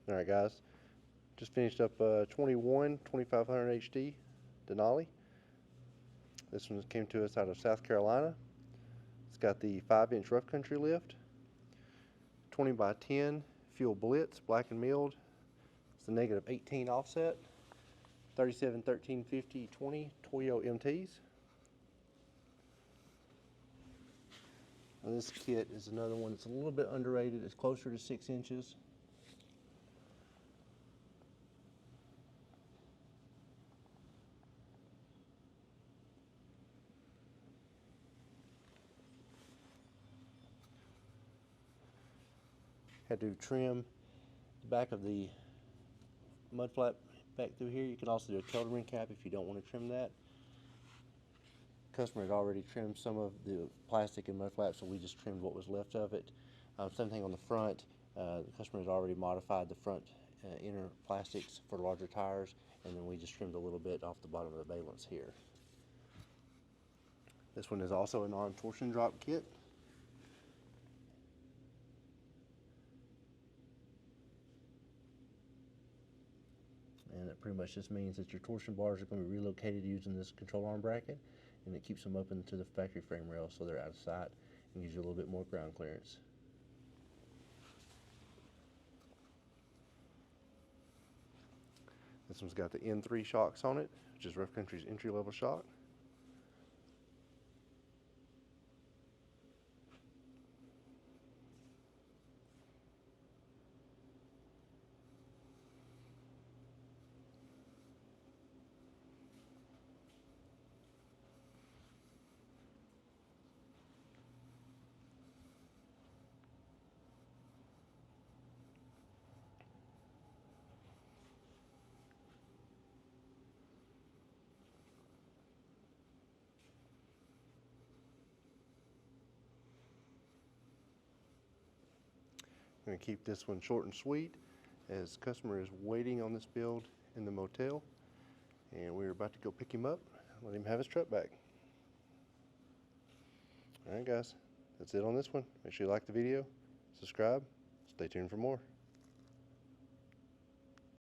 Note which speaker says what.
Speaker 1: Alright guys, just finished up 2500 HD Denali. This one came to us out of South Carolina. It's got the 5-inch rough country lift, 20 by 10 fuel blitz, black and milled. It's the negative 18 offset, 37 13 50 20 Toyo MTs. Now this kit is another one that's a little bit underrated. It's closer to 6 inches. Had to trim the back of the mud flap back through here. You can also do a tail ring cap if you don't want to trim that. Customer had already trimmed some of the plastic and mud flaps, so we just trimmed what was left of it. Same thing on the front. The customer had already modified the front inner plastics for larger tires, and then we just trimmed a little bit off the bottom of the valence here. This one is also a non-torsion drop kit. And it pretty much just means that your torsion bars are going to be relocated using this control arm bracket, and it keeps them up into the factory frame rail so they're out of sight and gives you a little bit more ground clearance. This one's got the N3 shocks on it, which is Rough Country's entry-level shock. I'm going to keep this one short and sweet as customer is waiting on this build in the motel, and we're about to go pick him up and let him have his truck back. Alright guys, that's it on this one. Make sure you like the video, subscribe, stay tuned for more.